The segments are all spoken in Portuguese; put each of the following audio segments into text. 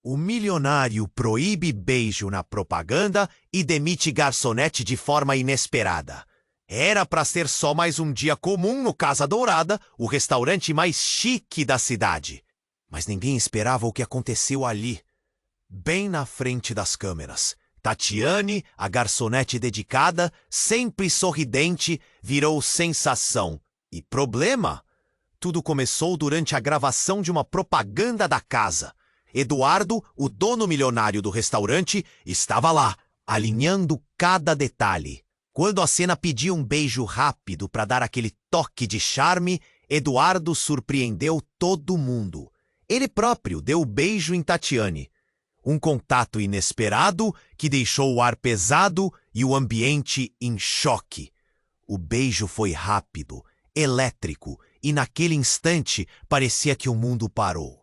O milionário proíbe beijo na propaganda e demite garçonete de forma inesperada. Era para ser só mais um dia comum no Casa Dourada, o restaurante mais chique da cidade. Mas ninguém esperava o que aconteceu ali, bem na frente das câmeras. Tatiane, a garçonete dedicada, sempre sorridente, virou sensação. E problema? Tudo começou durante a gravação de uma propaganda da casa. Eduardo, o dono milionário do restaurante, estava lá, alinhando cada detalhe. Quando a cena pedia um beijo rápido para dar aquele toque de charme, Eduardo surpreendeu todo mundo. Ele próprio deu o beijo em Tatiane. Um contato inesperado que deixou o ar pesado e o ambiente em choque. O beijo foi rápido, elétrico, e naquele instante parecia que o mundo parou.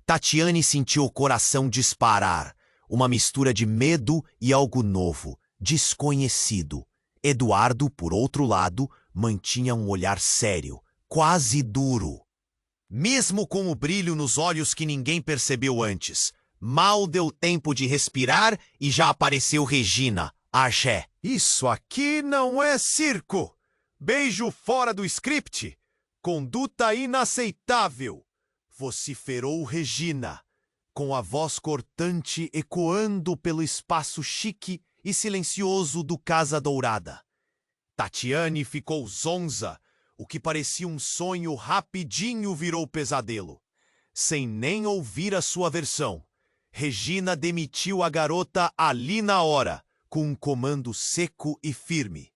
Tatiane sentiu o coração disparar, uma mistura de medo e algo novo, desconhecido. Eduardo, por outro lado, mantinha um olhar sério, quase duro. Mesmo com o brilho nos olhos que ninguém percebeu antes, mal deu tempo de respirar e já apareceu Regina, a axé. Isso aqui não é circo! Beijo fora do script! Conduta inaceitável! Vociferou Regina, com a voz cortante ecoando pelo espaço chique e silencioso do Casa Dourada. Tatiane ficou zonza. O que parecia um sonho rapidinho virou pesadelo. Sem nem ouvir a sua versão, Regina demitiu a garota ali na hora, com um comando seco e firme.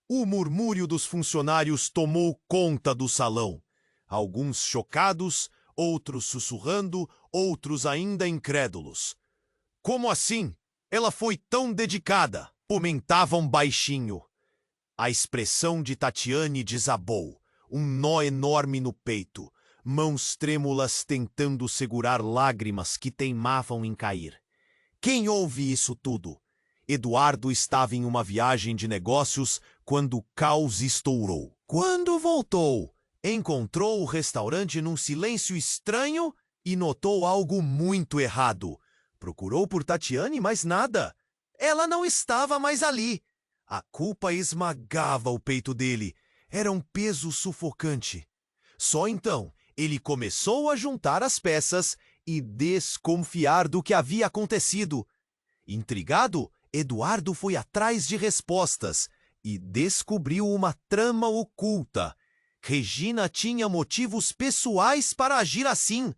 O murmúrio dos funcionários tomou conta do salão. Alguns chocados, outros sussurrando, outros ainda incrédulos. Como assim? Ela foi tão dedicada, comentavam baixinho. A expressão de Tatiane desabou, um nó enorme no peito, mãos trêmulas tentando segurar lágrimas que teimavam em cair. Quem ouve isso tudo? Eduardo estava em uma viagem de negócios quando o caos estourou. Quando voltou, encontrou o restaurante num silêncio estranho e notou algo muito errado. Procurou por Tatiane, mas nada. Ela não estava mais ali. A culpa esmagava o peito dele. Era um peso sufocante. Só então ele começou a juntar as peças e desconfiar do que havia acontecido. Intrigado, Eduardo foi atrás de respostas e descobriu uma trama oculta. Regina tinha motivos pessoais para agir assim.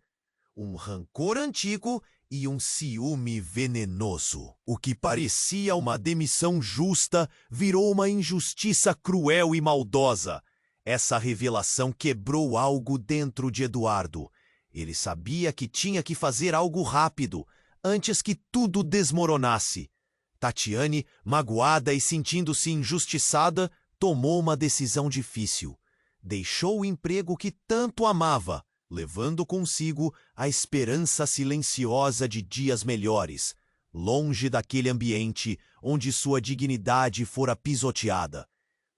Um rancor antigo e um ciúme venenoso. O que parecia uma demissão justa virou uma injustiça cruel e maldosa. Essa revelação quebrou algo dentro de Eduardo. Ele sabia que tinha que fazer algo rápido, antes que tudo desmoronasse. Tatiane, magoada e sentindo-se injustiçada, tomou uma decisão difícil. Deixou o emprego que tanto amava, levando consigo a esperança silenciosa de dias melhores, longe daquele ambiente onde sua dignidade fora pisoteada.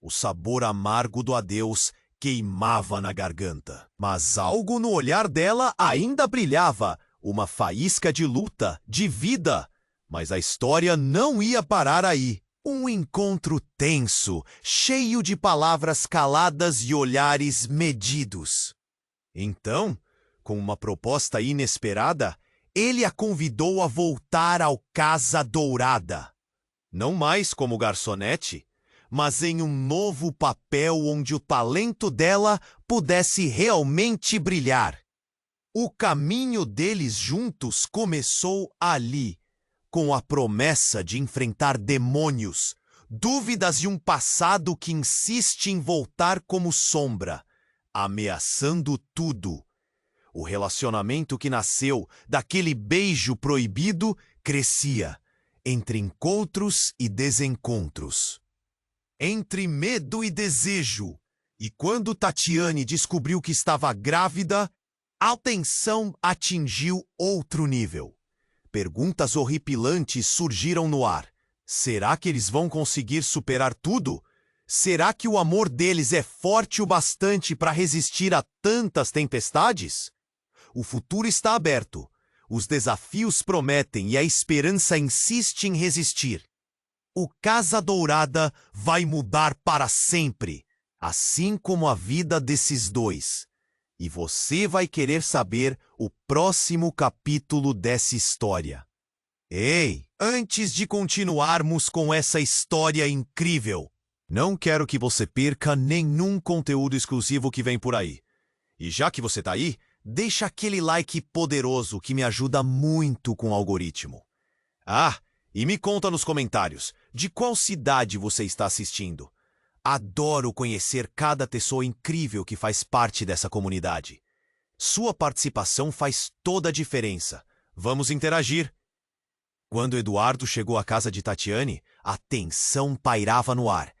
O sabor amargo do adeus queimava na garganta. Mas algo no olhar dela ainda brilhava, uma faísca de luta, de vida. Mas a história não ia parar aí. Um encontro tenso, cheio de palavras caladas e olhares medidos. Então, com uma proposta inesperada, ele a convidou a voltar ao Casa Dourada. Não mais como garçonete, mas em um novo papel onde o talento dela pudesse realmente brilhar. O caminho deles juntos começou ali, com a promessa de enfrentar demônios, dúvidas de um passado que insiste em voltar como sombra, ameaçando tudo. O relacionamento que nasceu daquele beijo proibido crescia, entre encontros e desencontros, entre medo e desejo. E quando Tatiane descobriu que estava grávida, a tensão atingiu outro nível. Perguntas horripilantes surgiram no ar. Será que eles vão conseguir superar tudo? Será que o amor deles é forte o bastante para resistir a tantas tempestades? O futuro está aberto. Os desafios prometem e a esperança insiste em resistir. O Casa Dourada vai mudar para sempre, assim como a vida desses dois. E você vai querer saber o próximo capítulo dessa história. Ei, antes de continuarmos com essa história incrível, não quero que você perca nenhum conteúdo exclusivo que vem por aí. E já que você tá aí, deixa aquele like poderoso que me ajuda muito com o algoritmo. E me conta nos comentários de qual cidade você está assistindo. Adoro conhecer cada pessoa incrível que faz parte dessa comunidade. Sua participação faz toda a diferença. Vamos interagir. Quando Eduardo chegou à casa de Tatiane, a tensão pairava no ar.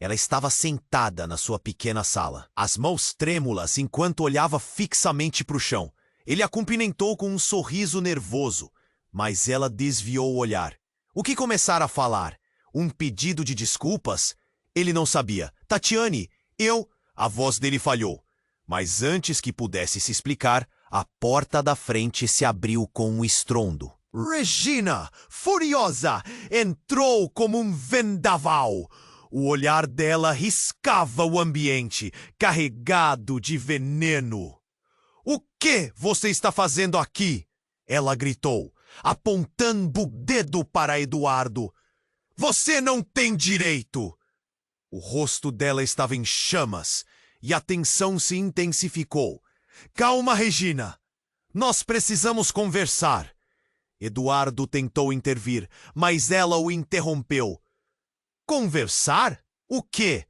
Ela estava sentada na sua pequena sala, as mãos trêmulas enquanto olhava fixamente para o chão. Ele a cumprimentou com um sorriso nervoso, mas ela desviou o olhar. O que começara a falar? Um pedido de desculpas? Ele não sabia. Tatiane, A voz dele falhou. Mas antes que pudesse se explicar, a porta da frente se abriu com um estrondo. Regina, furiosa, entrou como um vendaval. O olhar dela riscava o ambiente, carregado de veneno. O que você está fazendo aqui? Ela gritou, apontando o dedo para Eduardo. Você não tem direito! O rosto dela estava em chamas e a tensão se intensificou. Calma, Regina. Nós precisamos conversar. Eduardo tentou intervir, mas ela o interrompeu. Conversar? O quê?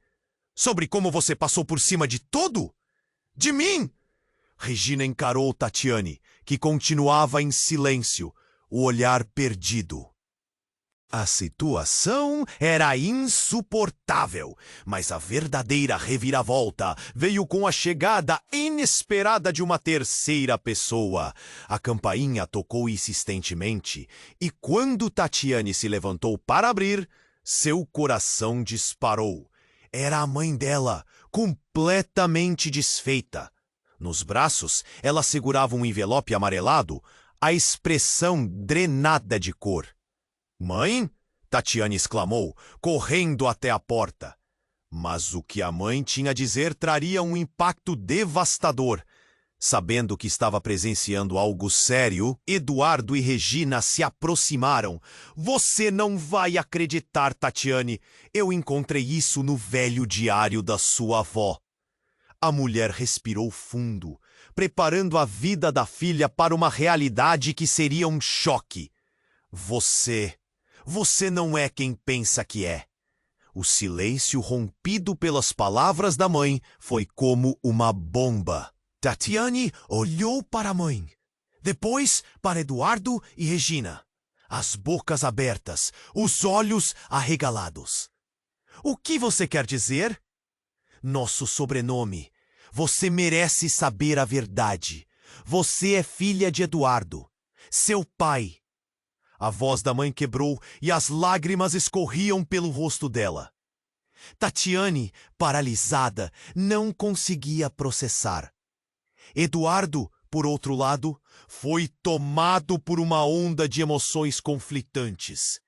Sobre como você passou por cima de tudo? De mim? Regina encarou Tatiane, que continuava em silêncio, o olhar perdido. A situação era insuportável, mas a verdadeira reviravolta veio com a chegada inesperada de uma terceira pessoa. A campainha tocou insistentemente, e quando Tatiane se levantou para abrir, seu coração disparou. Era a mãe dela, completamente desfeita. Nos braços, ela segurava um envelope amarelado, a expressão drenada de cor. Mãe? Tatiane exclamou, correndo até a porta. Mas o que a mãe tinha a dizer traria um impacto devastador. Sabendo que estava presenciando algo sério, Eduardo e Regina se aproximaram. Você não vai acreditar, Tatiane. Eu encontrei isso no velho diário da sua avó. A mulher respirou fundo, preparando a vida da filha para uma realidade que seria um choque. Você não é quem pensa que é. O silêncio rompido pelas palavras da mãe foi como uma bomba. Tatiane olhou para a mãe, depois para Eduardo e Regina, as bocas abertas, os olhos arregalados. O que você quer dizer? Nosso sobrenome. Você merece saber a verdade. Você é filha de Eduardo, seu pai. A voz da mãe quebrou e as lágrimas escorriam pelo rosto dela. Tatiane, paralisada, não conseguia processar. Eduardo, por outro lado, foi tomado por uma onda de emoções conflitantes.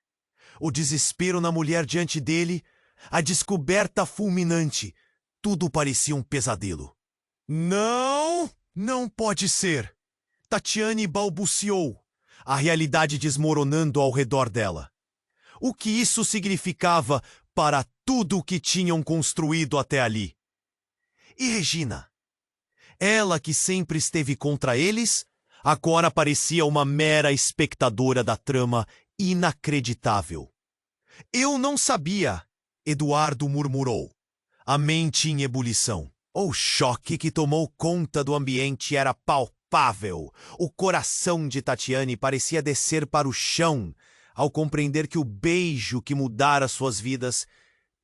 O desespero na mulher diante dele, a descoberta fulminante, tudo parecia um pesadelo. Não pode ser! Tatiane balbuciou, a realidade desmoronando ao redor dela. O que isso significava para tudo o que tinham construído até ali? E Regina? Ela que sempre esteve contra eles, agora parecia uma mera espectadora da trama inacreditável. Eu não sabia, Eduardo murmurou, a mente em ebulição. O choque que tomou conta do ambiente era palpável. O coração de Tatiane parecia descer para o chão ao compreender que o beijo que mudara suas vidas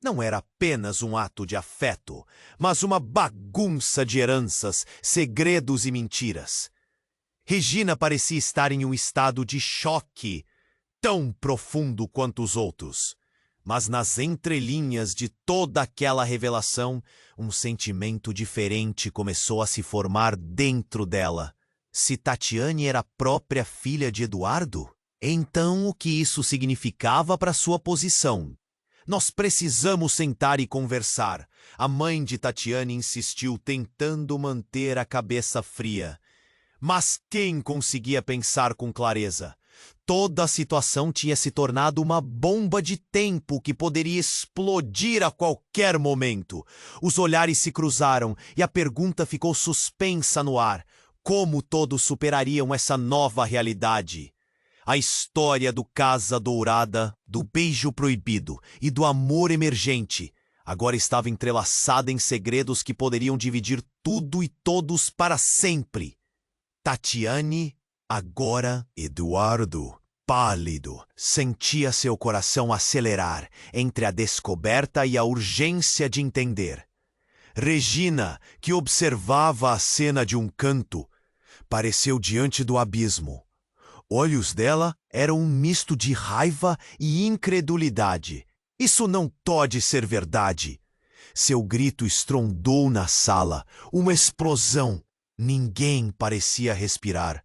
não era apenas um ato de afeto, mas uma bagunça de heranças, segredos e mentiras. Regina parecia estar em um estado de choque, tão profundo quanto os outros. Mas nas entrelinhas de toda aquela revelação, um sentimento diferente começou a se formar dentro dela. Se Tatiane era a própria filha de Eduardo, então o que isso significava para sua posição? Nós precisamos sentar e conversar. A mãe de Tatiane insistiu, tentando manter a cabeça fria. Mas quem conseguia pensar com clareza? Toda a situação tinha se tornado uma bomba de tempo que poderia explodir a qualquer momento. Os olhares se cruzaram e a pergunta ficou suspensa no ar. Como todos superariam essa nova realidade? A história do Casa Dourada, do beijo proibido e do amor emergente agora estava entrelaçada em segredos que poderiam dividir tudo e todos para sempre. Tatiane, agora Eduardo, pálido, sentia seu coração acelerar entre a descoberta e a urgência de entender. Regina, que observava a cena de um canto, pareceu diante do abismo. Olhos dela eram um misto de raiva e incredulidade. Isso não pode ser verdade. Seu grito estrondou na sala, uma explosão. Ninguém parecia respirar.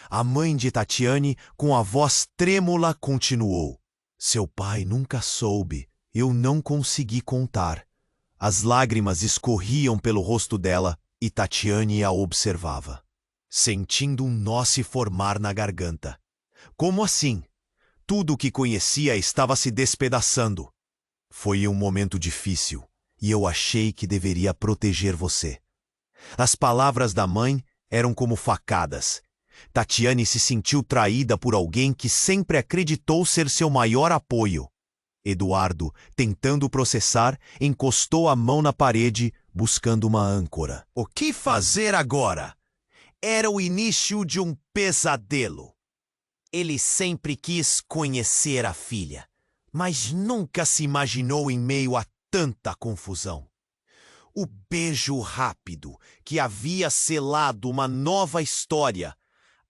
A mãe de Tatiane, com a voz trêmula, continuou. Seu pai nunca soube. Eu não consegui contar. As lágrimas escorriam pelo rosto dela e Tatiane a observava, sentindo um nó se formar na garganta. Como assim? Tudo o que conhecia estava se despedaçando. Foi um momento difícil e eu achei que deveria proteger você. As palavras da mãe eram como facadas. Tatiane se sentiu traída por alguém que sempre acreditou ser seu maior apoio. Eduardo, tentando processar, encostou a mão na parede, buscando uma âncora. O que fazer agora? Era o início de um pesadelo. Ele sempre quis conhecer a filha, mas nunca se imaginou em meio a tanta confusão. O beijo rápido, que havia selado uma nova história,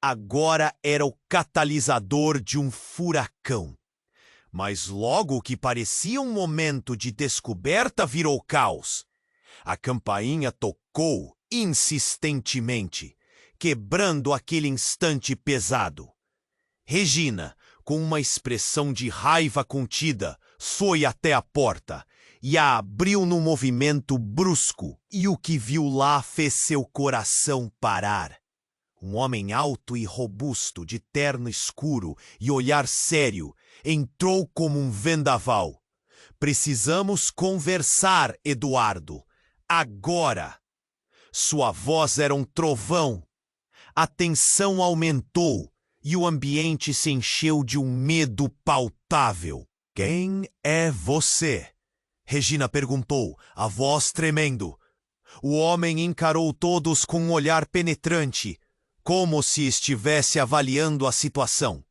agora era o catalisador de um furacão. Mas logo o que parecia um momento de descoberta virou caos. A campainha tocou insistentemente, quebrando aquele instante pesado. Regina, com uma expressão de raiva contida, foi até a porta e a abriu num movimento brusco, e o que viu lá fez seu coração parar. Um homem alto e robusto, de terno escuro e olhar sério, entrou como um vendaval. Precisamos conversar, Eduardo. Agora! Sua voz era um trovão. A tensão aumentou e o ambiente se encheu de um medo palpável. Quem é você? Regina perguntou, a voz tremendo. O homem encarou todos com um olhar penetrante, como se estivesse avaliando a situação.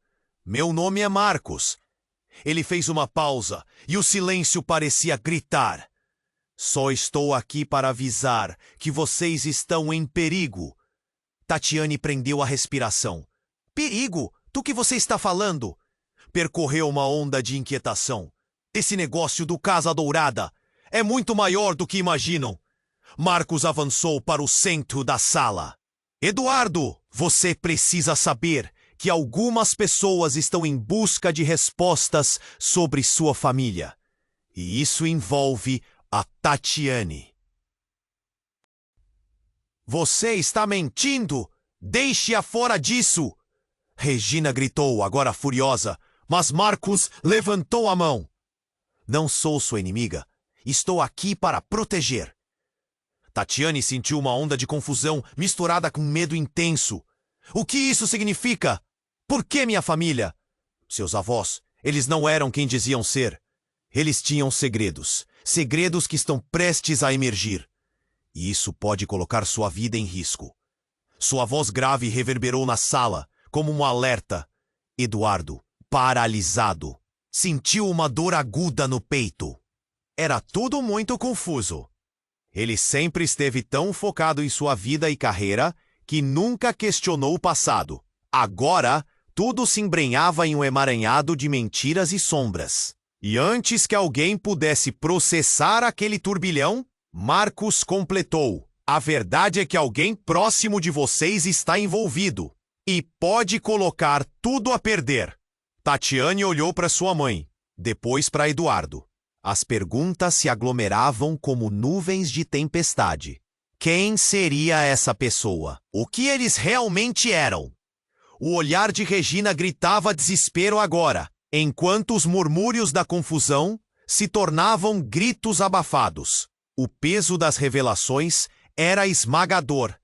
Meu nome é Marcos. Ele fez uma pausa e o silêncio parecia gritar. Só estou aqui para avisar que vocês estão em perigo. Tatiane prendeu a respiração. Perigo? Do que você está falando? Percorreu uma onda de inquietação. Esse negócio do Casa Dourada é muito maior do que imaginam. Marcos avançou para o centro da sala. Eduardo, você precisa saber que algumas pessoas estão em busca de respostas sobre sua família. E isso envolve a Tatiane. Você está mentindo! Deixe-a fora disso! Regina gritou, agora furiosa, mas Marcos levantou a mão. Não sou sua inimiga. Estou aqui para proteger. Tatiane sentiu uma onda de confusão misturada com medo intenso. O que isso significa? Por que minha família? Seus avós, eles não eram quem diziam ser. Eles tinham segredos. Segredos que estão prestes a emergir. E isso pode colocar sua vida em risco. Sua voz grave reverberou na sala, como um alerta. Eduardo, paralisado, sentiu uma dor aguda no peito. Era tudo muito confuso. Ele sempre esteve tão focado em sua vida e carreira que nunca questionou o passado. Agora, tudo se embrenhava em um emaranhado de mentiras e sombras. E antes que alguém pudesse processar aquele turbilhão, Marcos completou. A verdade é que alguém próximo de vocês está envolvido e pode colocar tudo a perder. Tatiane olhou para sua mãe, depois para Eduardo. As perguntas se aglomeravam como nuvens de tempestade. Quem seria essa pessoa? O que eles realmente eram? O olhar de Regina gritava desespero agora, enquanto os murmúrios da confusão se tornavam gritos abafados. O peso das revelações era esmagador.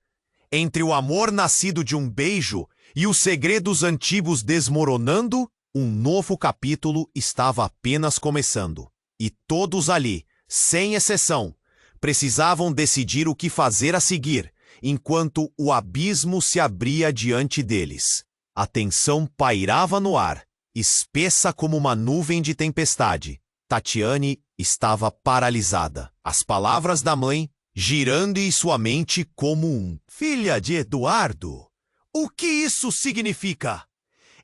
Entre o amor nascido de um beijo e os segredos antigos desmoronando, um novo capítulo estava apenas começando. E todos ali, sem exceção, precisavam decidir o que fazer a seguir, enquanto o abismo se abria diante deles. A tensão pairava no ar, espessa como uma nuvem de tempestade. Tatiane estava paralisada. As palavras da mãe girando em sua mente como um Filha de Eduardo, o que isso significa?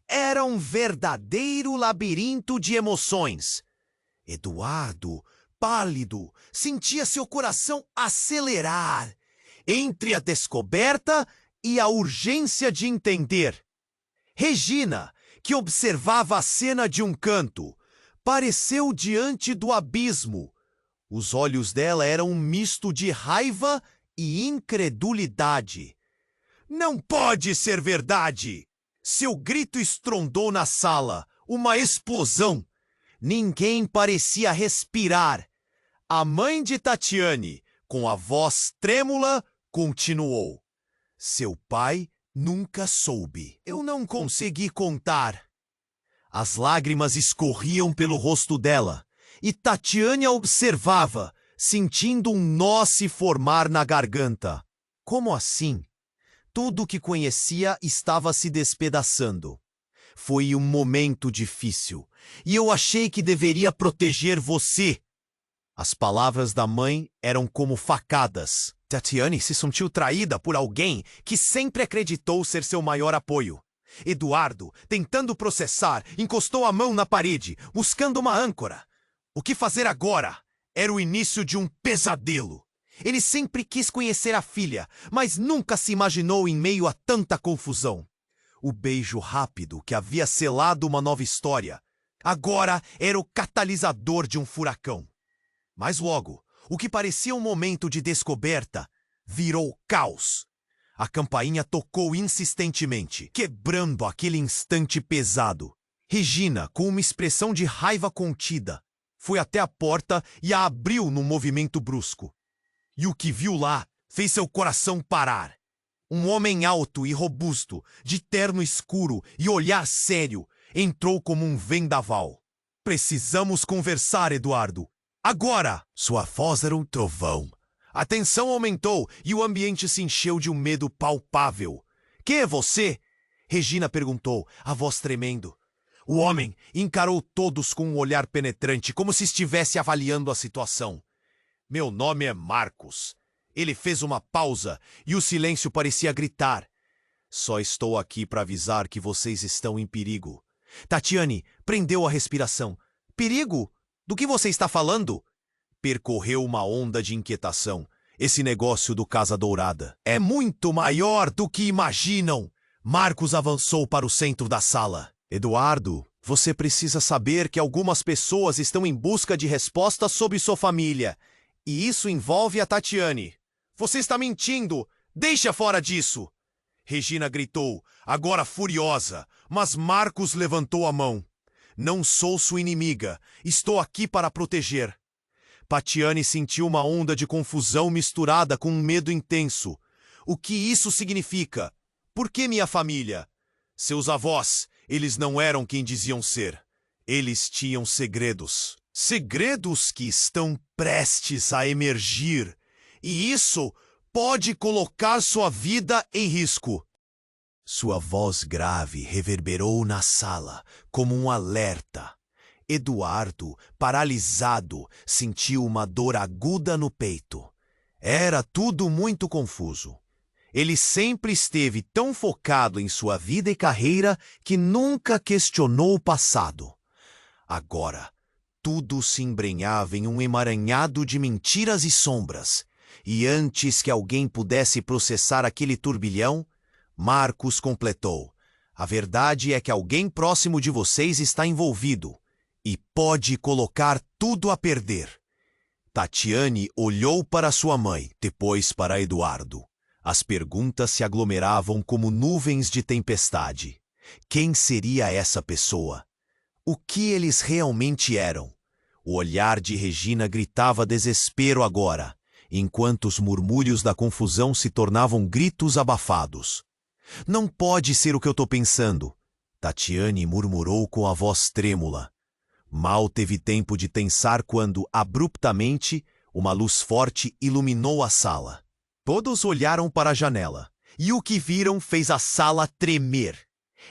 Era um verdadeiro labirinto de emoções. Eduardo, pálido, sentia seu coração acelerar entre a descoberta e a urgência de entender. Regina, que observava a cena de um canto, pareceu diante do abismo. Os olhos dela eram um misto de raiva e incredulidade. Não pode ser verdade! Seu grito estrondou na sala, uma explosão. Ninguém parecia respirar. A mãe de Tatiane, com a voz trêmula, continuou. Seu pai nunca soube. Eu não consegui contar. As lágrimas escorriam pelo rosto dela, e Tatiane a observava, sentindo um nó se formar na garganta. Como assim? Tudo o que conhecia estava se despedaçando. Foi um momento difícil, e eu achei que deveria proteger você. As palavras da mãe eram como facadas. Tatiane se sentiu traída por alguém que sempre acreditou ser seu maior apoio. Eduardo, tentando processar, encostou a mão na parede, buscando uma âncora. O que fazer agora? Era o início de um pesadelo. Ele sempre quis conhecer a filha, mas nunca se imaginou em meio a tanta confusão. O beijo rápido que havia selado uma nova história, agora era o catalisador de um furacão. Mas logo, o que parecia um momento de descoberta, virou caos. A campainha tocou insistentemente, quebrando aquele instante pesado. Regina, com uma expressão de raiva contida, foi até a porta e a abriu num movimento brusco. E o que viu lá fez seu coração parar. Um homem alto e robusto, de terno escuro e olhar sério, entrou como um vendaval. Precisamos conversar, Eduardo. Agora! Sua voz era um trovão. A tensão aumentou e o ambiente se encheu de um medo palpável. Quem é você? Regina perguntou, a voz tremendo. O homem encarou todos com um olhar penetrante, como se estivesse avaliando a situação. Meu nome é Marcos. Ele fez uma pausa e o silêncio parecia gritar. Só estou aqui para avisar que vocês estão em perigo. Tatiane prendeu a respiração. Perigo? Do que você está falando? Percorreu uma onda de inquietação. Esse negócio do Casa Dourada é muito maior do que imaginam. Marcos avançou para o centro da sala. Eduardo, você precisa saber que algumas pessoas estão em busca de respostas sobre sua família. E isso envolve a Tatiane. Você está mentindo! Deixa fora disso! Regina gritou, agora furiosa, mas Marcos levantou a mão. Não sou sua inimiga. Estou aqui para proteger. Tatiane sentiu uma onda de confusão misturada com um medo intenso. O que isso significa? Por que minha família? Seus avós, eles não eram quem diziam ser. Eles tinham segredos. Segredos que estão prestes a emergir. E isso pode colocar sua vida em risco. Sua voz grave reverberou na sala, como um alerta. Eduardo, paralisado, sentiu uma dor aguda no peito. Era tudo muito confuso. Ele sempre esteve tão focado em sua vida e carreira que nunca questionou o passado. Agora, tudo se embrenhava em um emaranhado de mentiras e sombras. E antes que alguém pudesse processar aquele turbilhão, Marcos completou: a verdade é que alguém próximo de vocês está envolvido e pode colocar tudo a perder. Tatiane olhou para sua mãe, depois para Eduardo. As perguntas se aglomeravam como nuvens de tempestade. Quem seria essa pessoa? O que eles realmente eram? O olhar de Regina gritava desespero agora, enquanto os murmúrios da confusão se tornavam gritos abafados. Não pode ser o que eu estou pensando, Tatiane murmurou com a voz trêmula. Mal teve tempo de pensar quando, abruptamente, uma luz forte iluminou a sala. Todos olharam para a janela, e o que viram fez a sala tremer.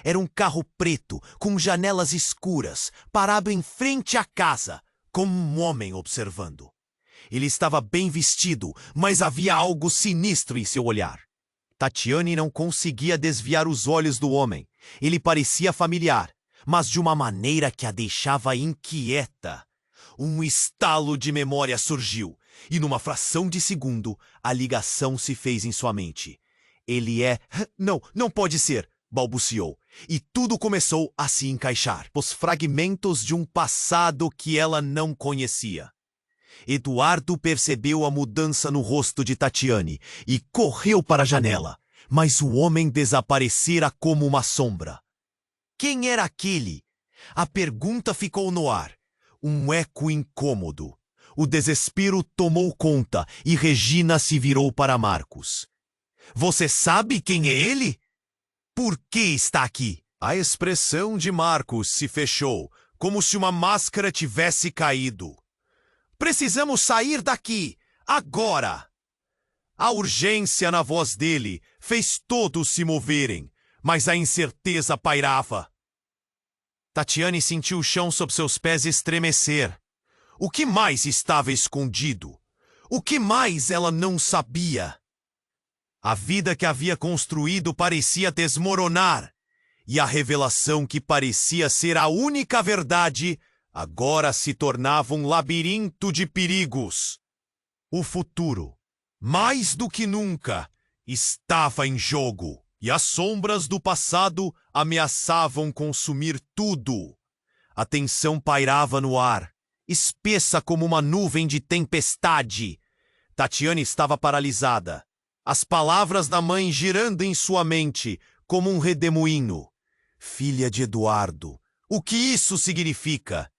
Era um carro preto, com janelas escuras, parado em frente à casa, como um homem observando. Ele estava bem vestido, mas havia algo sinistro em seu olhar. Tatiane não conseguia desviar os olhos do homem. Ele parecia familiar, mas de uma maneira que a deixava inquieta. Um estalo de memória surgiu, e numa fração de segundo, a ligação se fez em sua mente. Ele é... Não pode ser, balbuciou, e tudo começou a se encaixar. Os fragmentos de um passado que ela não conhecia. Eduardo percebeu a mudança no rosto de Tatiane e correu para a janela, mas o homem desaparecera como uma sombra. Quem era aquele? A pergunta ficou no ar. Um eco incômodo. O desespero tomou conta e Regina se virou para Marcos. Você sabe quem é ele? Por que está aqui? A expressão de Marcos se fechou, como se uma máscara tivesse caído. Precisamos sair daqui, agora! A urgência na voz dele fez todos se moverem, mas a incerteza pairava. Tatiane sentiu o chão sob seus pés estremecer. O que mais estava escondido? O que mais ela não sabia? A vida que havia construído parecia desmoronar, e a revelação que parecia ser a única verdade agora se tornava um labirinto de perigos. O futuro, mais do que nunca, estava em jogo, e as sombras do passado ameaçavam consumir tudo. A tensão pairava no ar, espessa como uma nuvem de tempestade. Tatiane estava paralisada, as palavras da mãe girando em sua mente como um redemoinho. Filha de Eduardo, o que isso significa?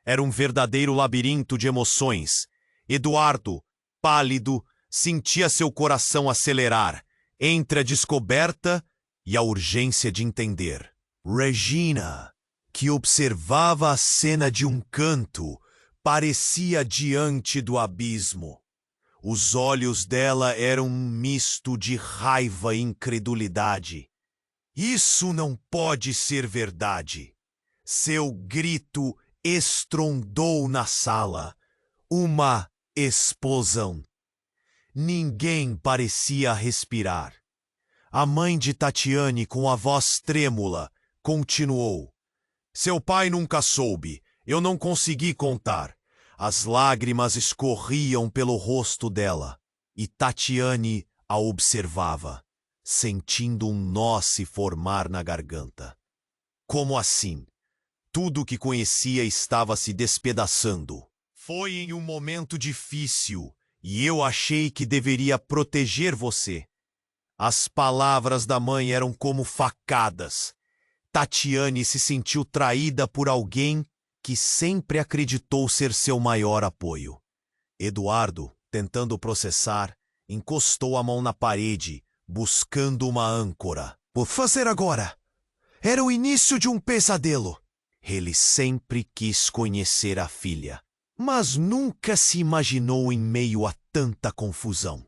Era um verdadeiro labirinto de emoções. Eduardo, pálido, sentia seu coração acelerar entre a descoberta e a urgência de entender. Regina, que observava a cena de um canto, parecia diante do abismo. Os olhos dela eram um misto de raiva e incredulidade. Isso não pode ser verdade. Seu grito estrondou na sala. Uma explosão. Ninguém parecia respirar. A mãe de Tatiane, com a voz trêmula, continuou. Seu pai nunca soube. Eu não consegui contar. As lágrimas escorriam pelo rosto dela, e Tatiane a observava, sentindo um nó se formar na garganta. Como assim? Tudo o que conhecia estava se despedaçando. Foi em um momento difícil, e eu achei que deveria proteger você. As palavras da mãe eram como facadas. Tatiane se sentiu traída por alguém que sempre acreditou ser seu maior apoio. Eduardo, tentando processar, encostou a mão na parede, buscando uma âncora. O que fazer agora? Era o início de um pesadelo. Ele sempre quis conhecer a filha, mas nunca se imaginou em meio a tanta confusão.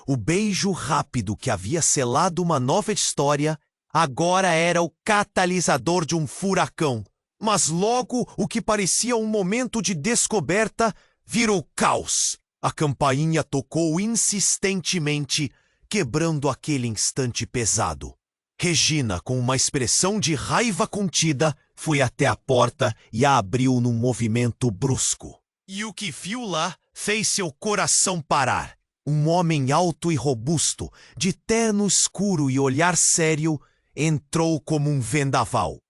O beijo rápido que havia selado uma nova história agora era o catalisador de um furacão. Mas logo o que parecia um momento de descoberta virou caos. A campainha tocou insistentemente, quebrando aquele instante pesado. Regina, com uma expressão de raiva contida, foi até a porta e a abriu num movimento brusco. E o que viu lá fez seu coração parar. Um homem alto e robusto, de terno escuro e olhar sério, entrou como um vendaval.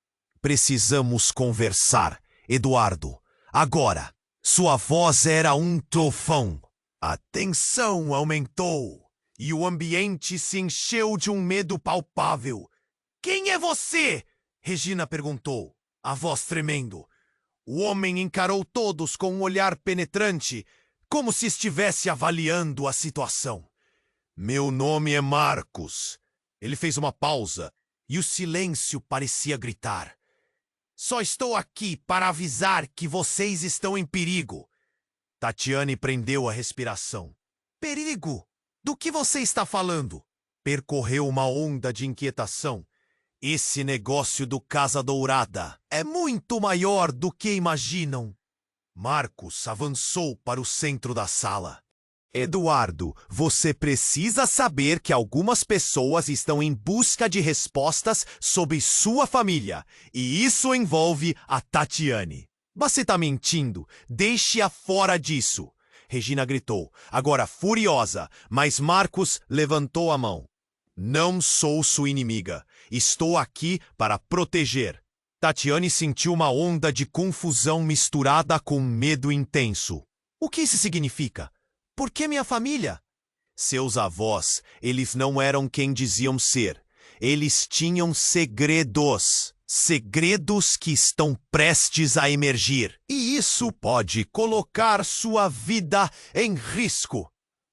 Precisamos conversar, Eduardo. Agora. Sua voz era um trovão. A tensão aumentou e o ambiente se encheu de um medo palpável. Quem é você? Regina perguntou, a voz tremendo. O homem encarou todos com um olhar penetrante, como se estivesse avaliando a situação. Meu nome é Marcos. Ele fez uma pausa e o silêncio parecia gritar. Só estou aqui para avisar que vocês estão em perigo. Tatiane prendeu a respiração. Perigo? Do que você está falando? Percorreu uma onda de inquietação. Esse negócio do Casa Dourada é muito maior do que imaginam. Marcos avançou para o centro da sala. Eduardo, você precisa saber que algumas pessoas estão em busca de respostas sobre sua família, e isso envolve a Tatiane. Você está mentindo, deixe-a fora disso. Regina gritou, agora furiosa, mas Marcos levantou a mão. Não sou sua inimiga, estou aqui para proteger. Tatiane sentiu uma onda de confusão misturada com medo intenso. O que isso significa? Por que minha família? Seus avós, eles não eram quem diziam ser. Eles tinham segredos. Segredos que estão prestes a emergir. E isso pode colocar sua vida em risco.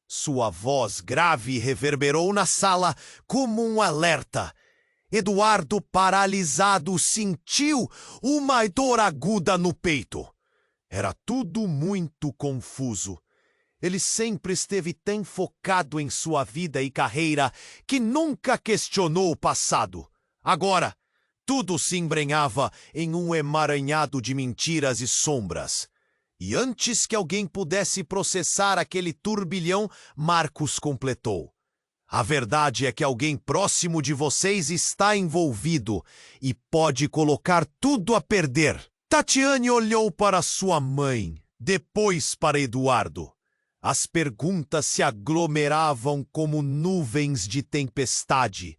Sua voz grave reverberou na sala como um alerta. Eduardo, paralisado, sentiu uma dor aguda no peito. Era tudo muito confuso. Ele sempre esteve tão focado em sua vida e carreira que nunca questionou o passado. Agora, tudo se embrenhava em um emaranhado de mentiras e sombras. E antes que alguém pudesse processar aquele turbilhão, Marcos completou. A verdade é que alguém próximo de vocês está envolvido e pode colocar tudo a perder. Tatiane olhou para sua mãe, depois para Eduardo. As perguntas se aglomeravam como nuvens de tempestade.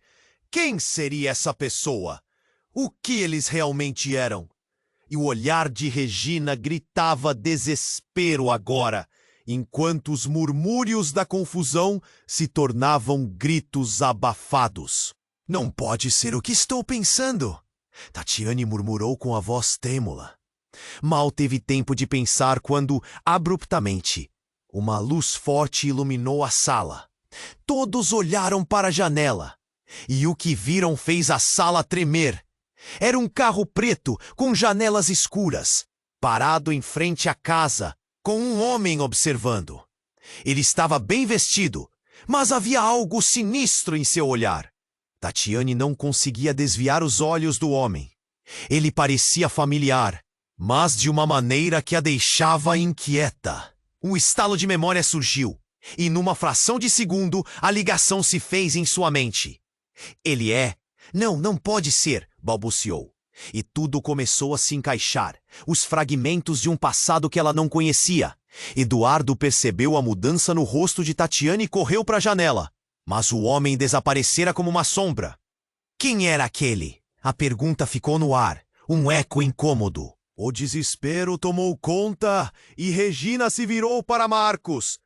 Quem seria essa pessoa? O que eles realmente eram? E o olhar de Regina gritava desespero agora, enquanto os murmúrios da confusão se tornavam gritos abafados. Não pode ser o que estou pensando, Tatiane murmurou com a voz trêmula. Mal teve tempo de pensar quando, abruptamente, uma luz forte iluminou a sala. Todos olharam para a janela, e o que viram fez a sala tremer. Era um carro preto com janelas escuras, parado em frente à casa, com um homem observando. Ele estava bem vestido, mas havia algo sinistro em seu olhar. Tatiane não conseguia desviar os olhos do homem. Ele parecia familiar, mas de uma maneira que a deixava inquieta. Um estalo de memória surgiu, e numa fração de segundo, a ligação se fez em sua mente. Ele é... Não pode ser, balbuciou. E tudo começou a se encaixar, os fragmentos de um passado que ela não conhecia. Eduardo percebeu a mudança no rosto de Tatiane e correu para a janela. Mas o homem desaparecera como uma sombra. Quem era aquele? A pergunta ficou no ar, um eco incômodo. O desespero tomou conta e Regina se virou para Marcos.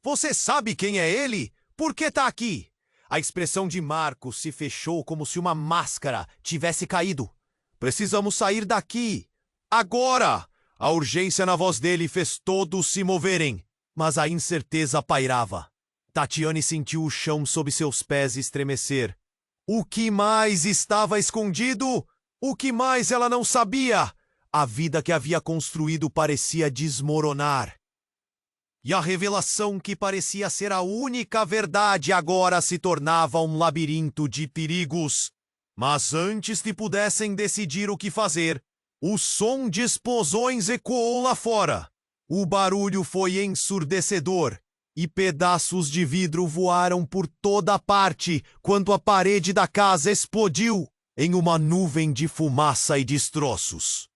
Você sabe quem é ele? Por que tá aqui? A expressão de Marcos se fechou como se uma máscara tivesse caído. Precisamos sair daqui. Agora! A urgência na voz dele fez todos se moverem, mas a incerteza pairava. Tatiane sentiu o chão sob seus pés estremecer. O que mais estava escondido? O que mais ela não sabia? A vida que havia construído parecia desmoronar. E a revelação que parecia ser a única verdade agora se tornava um labirinto de perigos. Mas antes que pudessem decidir o que fazer, o som de explosões ecoou lá fora. O barulho foi ensurdecedor e pedaços de vidro voaram por toda parte quando a parede da casa explodiu em uma nuvem de fumaça e destroços.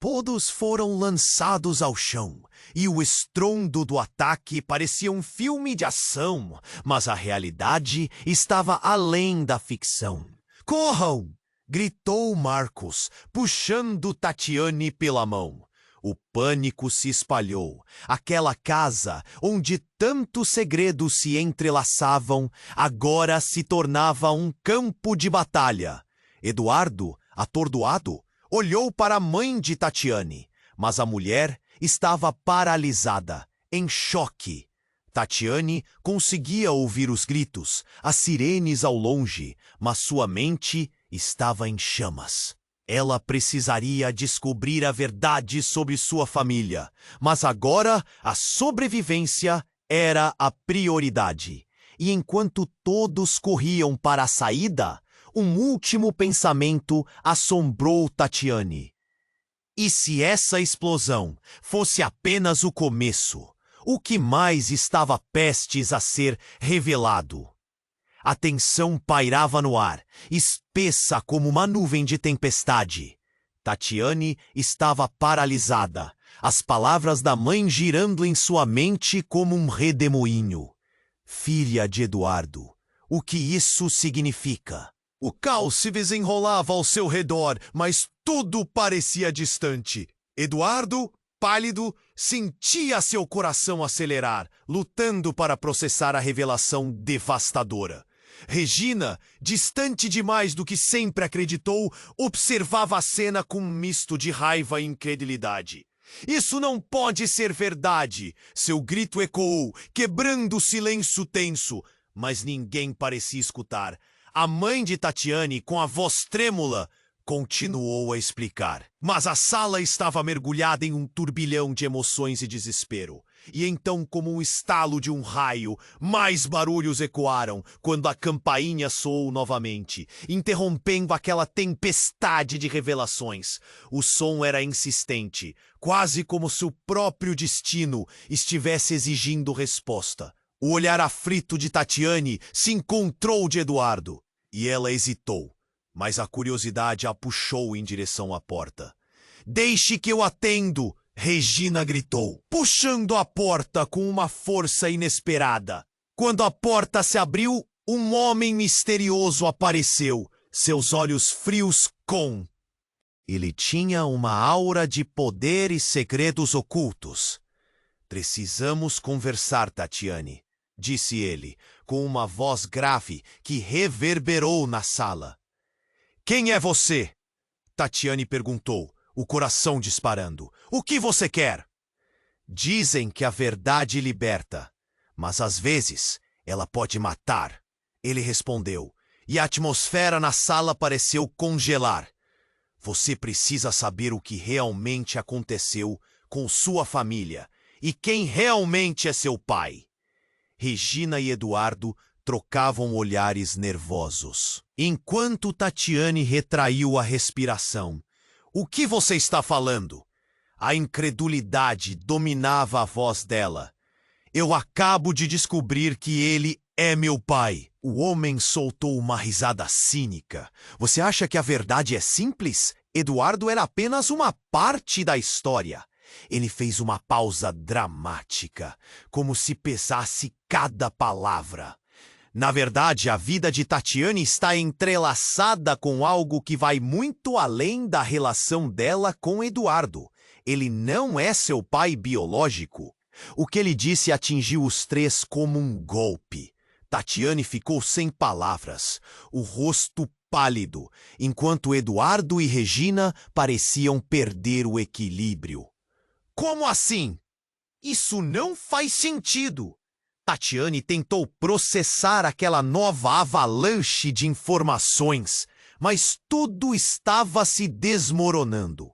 Todos foram lançados ao chão, e o estrondo do ataque parecia um filme de ação, mas a realidade estava além da ficção. "Corram!" gritou Marcos, puxando Tatiane pela mão. O pânico se espalhou. Aquela casa, onde tantos segredos se entrelaçavam, agora se tornava um campo de batalha. Eduardo, atordoado, olhou para a mãe de Tatiane, mas a mulher estava paralisada, em choque. Tatiane conseguia ouvir os gritos, as sirenes ao longe, mas sua mente estava em chamas. Ela precisaria descobrir a verdade sobre sua família, mas agora a sobrevivência era a prioridade. E enquanto todos corriam para a saída, um último pensamento assombrou Tatiane. E se essa explosão fosse apenas o começo? O que mais estava prestes a ser revelado? A tensão pairava no ar, espessa como uma nuvem de tempestade. Tatiane estava paralisada, as palavras da mãe girando em sua mente como um redemoinho. Filha de Eduardo, o que isso significa? O caos se desenrolava ao seu redor, mas tudo parecia distante. Eduardo, pálido, sentia seu coração acelerar, lutando para processar a revelação devastadora. Regina, distante demais do que sempre acreditou, observava a cena com um misto de raiva e incredulidade. "Isso não pode ser verdade!" Seu grito ecoou, quebrando o silêncio tenso, mas ninguém parecia escutar. A mãe de Tatiane, com a voz trêmula, continuou a explicar. Mas a sala estava mergulhada em um turbilhão de emoções e desespero. E então, como um estalo de um raio, mais barulhos ecoaram quando a campainha soou novamente, interrompendo aquela tempestade de revelações. O som era insistente, quase como se o próprio destino estivesse exigindo resposta. O olhar aflito de Tatiane se encontrou de Eduardo, e ela hesitou, mas a curiosidade a puxou em direção à porta. "Deixe que eu atendo!" Regina gritou, puxando a porta com uma força inesperada. Quando a porta se abriu, um homem misterioso apareceu, seus olhos frios com... Ele tinha uma aura de poder e segredos ocultos. "Precisamos conversar, Tatiane", disse ele, com uma voz grave que reverberou na sala. "Quem é você?" Tatiane perguntou, o coração disparando. "O que você quer?" "Dizem que a verdade liberta, mas às vezes ela pode matar", ele respondeu, e a atmosfera na sala pareceu congelar. "Você precisa saber o que realmente aconteceu com sua família e quem realmente é seu pai." Regina e Eduardo trocavam olhares nervosos, enquanto Tatiane retraiu a respiração. "O que você está falando?" A incredulidade dominava a voz dela. "Eu acabo de descobrir que ele é meu pai." O homem soltou uma risada cínica. "Você acha que a verdade é simples? Eduardo era apenas uma parte da história." Ele fez uma pausa dramática, como se pesasse cada palavra. "Na verdade, a vida de Tatiane está entrelaçada com algo que vai muito além da relação dela com Eduardo. Ele não é seu pai biológico." O que ele disse atingiu os três como um golpe. Tatiane ficou sem palavras, o rosto pálido, enquanto Eduardo e Regina pareciam perder o equilíbrio. "Como assim? Isso não faz sentido." Tatiane tentou processar aquela nova avalanche de informações, mas tudo estava se desmoronando.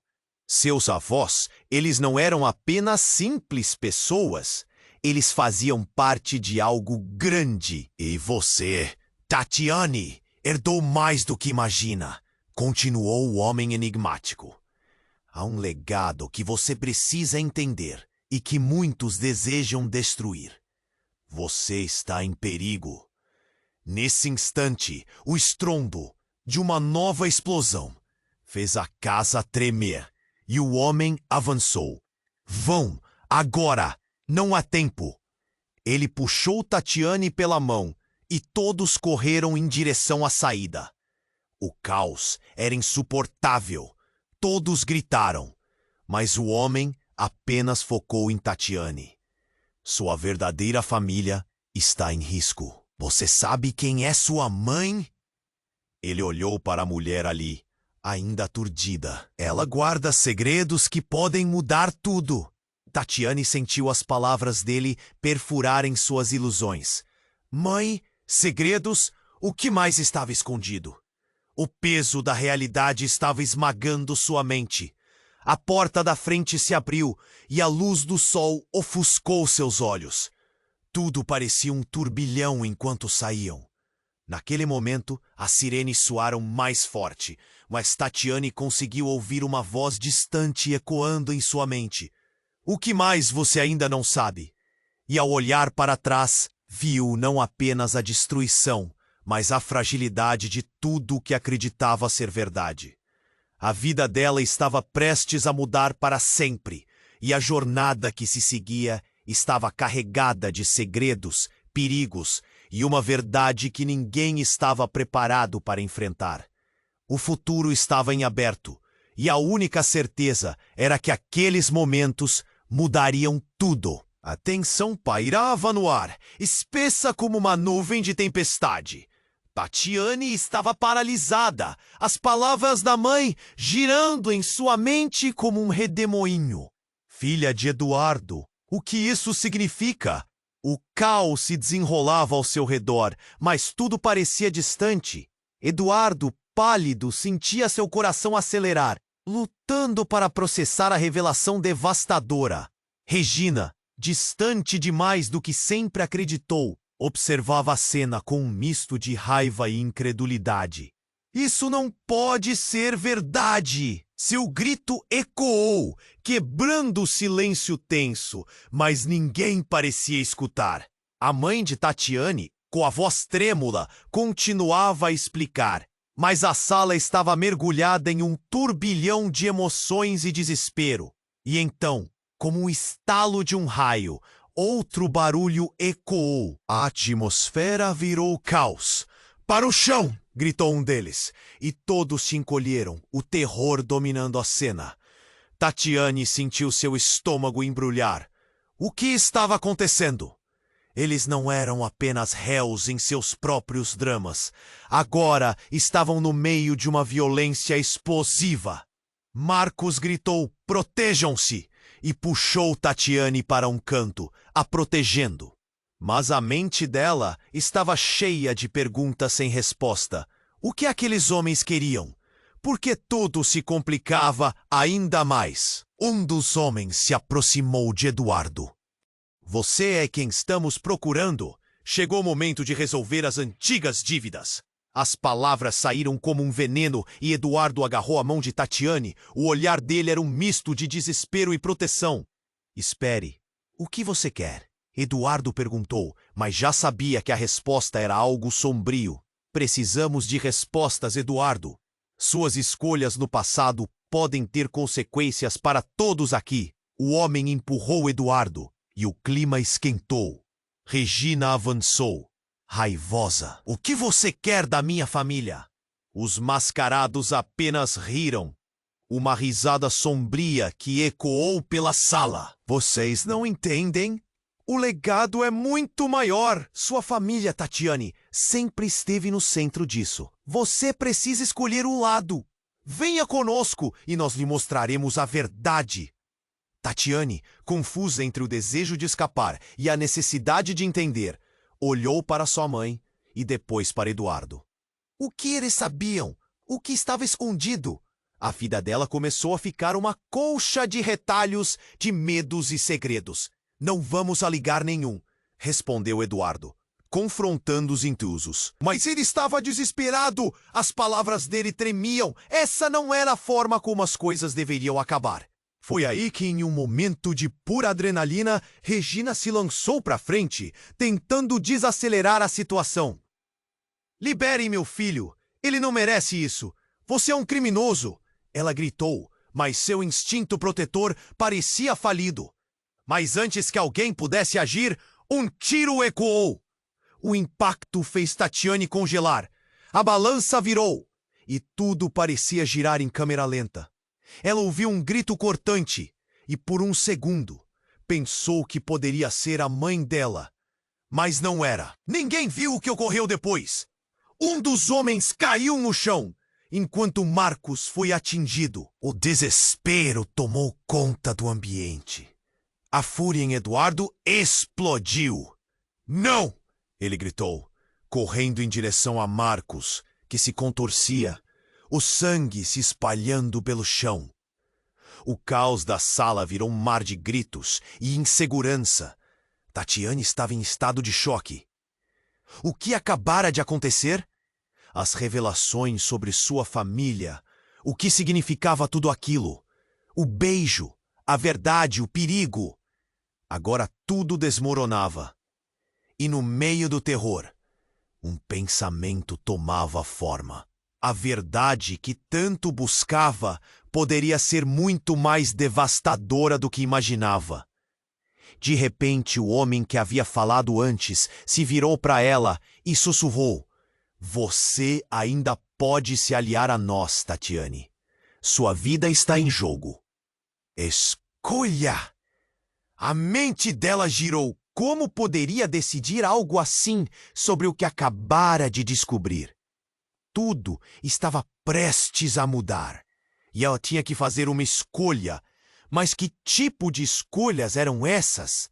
Seus avós, eles não eram apenas simples pessoas, eles faziam parte de algo grande. "E você, Tatiane, herdou mais do que imagina", continuou o homem enigmático. "Há um legado que você precisa entender e que muitos desejam destruir. Você está em perigo." Nesse instante, o estrondo de uma nova explosão fez a casa tremer E o homem avançou. Vão, agora! Não há tempo! Ele puxou Tatiane pela mão e todos correram em direção à saída. O caos era insuportável. Todos gritaram, mas o homem apenas focou em Tatiane. Sua verdadeira família está em risco. Você sabe quem é sua mãe? Ele olhou para a mulher ali, ainda aturdida. Ela guarda segredos que podem mudar tudo. Tatiane sentiu as palavras dele perfurarem suas ilusões. Mãe, segredos, o que mais estava escondido? O peso da realidade estava esmagando sua mente. A porta da frente se abriu e a luz do sol ofuscou seus olhos. Tudo parecia um turbilhão enquanto saíam. Naquele momento, as sirenes soaram mais forte, mas Tatiane conseguiu ouvir uma voz distante ecoando em sua mente. O que mais você ainda não sabe? E ao olhar para trás, viu não apenas a destruição, mas a fragilidade de tudo o que acreditava ser verdade. A vida dela estava prestes a mudar para sempre, e a jornada que se seguia estava carregada de segredos, perigos e uma verdade que ninguém estava preparado para enfrentar. O futuro estava em aberto, e a única certeza era que aqueles momentos mudariam tudo. A tensão pairava no ar, espessa como uma nuvem de tempestade. Tatiane estava paralisada, as palavras da mãe girando em sua mente como um redemoinho. Filha de Eduardo, o que isso significa? O caos se desenrolava ao seu redor, mas tudo parecia distante. Eduardo, pálido, sentia seu coração acelerar, lutando para processar a revelação devastadora. Regina, distante demais do que sempre acreditou, observava a cena com um misto de raiva e incredulidade. Isso não pode ser verdade! Seu grito ecoou, quebrando o silêncio tenso, mas ninguém parecia escutar. A mãe de Tatiane, com a voz trêmula, continuava a explicar, mas a sala estava mergulhada em um turbilhão de emoções e desespero. E então, como um estalo de um raio, outro barulho ecoou. A atmosfera virou caos. Para o chão! Gritou um deles, e todos se encolheram, o terror dominando a cena. Tatiane sentiu seu estômago embrulhar. O que estava acontecendo? Eles não eram apenas réus em seus próprios dramas. Agora estavam no meio de uma violência explosiva. Marcos gritou, protejam-se! E puxou Tatiane para um canto, a protegendo. Mas a mente dela estava cheia de perguntas sem resposta. O que aqueles homens queriam? Por que tudo se complicava ainda mais? Um dos homens se aproximou de Eduardo. Você é quem estamos procurando. Chegou o momento de resolver as antigas dívidas. As palavras saíram como um veneno e Eduardo agarrou a mão de Tatiane. O olhar dele era um misto de desespero e proteção. Espere, o que você quer? Eduardo perguntou, mas já sabia que a resposta era algo sombrio. Precisamos de respostas, Eduardo. Suas escolhas no passado podem ter consequências para todos aqui. O homem empurrou Eduardo e o clima esquentou. Regina avançou, raivosa. O que você quer da minha família? Os mascarados apenas riram. Uma risada sombria que ecoou pela sala. Vocês não entendem? O legado é muito maior. Sua família, Tatiane, sempre esteve no centro disso. Você precisa escolher o lado. Venha conosco e nós lhe mostraremos a verdade. Tatiane, confusa entre o desejo de escapar e a necessidade de entender, olhou para sua mãe e depois para Eduardo. O que eles sabiam? O que estava escondido? A vida dela começou a ficar uma colcha de retalhos, de medos e segredos. Não vamos a lugar nenhum, respondeu Eduardo, confrontando os intrusos. Mas ele estava desesperado. As palavras dele tremiam. Essa não era a forma como as coisas deveriam acabar. Foi aí que, em um momento de pura adrenalina, Regina se lançou para frente, tentando desacelerar a situação. Liberem meu filho. Ele não merece isso. Você é um criminoso. Ela gritou, mas seu instinto protetor parecia falido. Mas antes que alguém pudesse agir, um tiro ecoou. O impacto fez Tatiane congelar. A balança virou e tudo parecia girar em câmera lenta. Ela ouviu um grito cortante e, por um segundo, pensou que poderia ser a mãe dela. Mas não era. Ninguém viu o que ocorreu depois. Um dos homens caiu no chão, enquanto Marcos foi atingido. O desespero tomou conta do ambiente. A fúria em Eduardo explodiu. "Não!" ele gritou, correndo em direção a Marcos, que se contorcia, o sangue se espalhando pelo chão. O caos da sala virou um mar de gritos e insegurança. Tatiane estava em estado de choque. O que acabara de acontecer? As revelações sobre sua família, o que significava tudo aquilo, o beijo, a verdade, o perigo. Agora tudo desmoronava. E no meio do terror, um pensamento tomava forma. A verdade que tanto buscava poderia ser muito mais devastadora do que imaginava. De repente, o homem que havia falado antes se virou para ela e sussurrou: "Você ainda pode se aliar a nós, Tatiane. Sua vida está em jogo." Escolha! A mente dela girou. Como poderia decidir algo assim sobre o que acabara de descobrir? Tudo estava prestes a mudar. E ela tinha que fazer uma escolha. Mas que tipo de escolhas eram essas?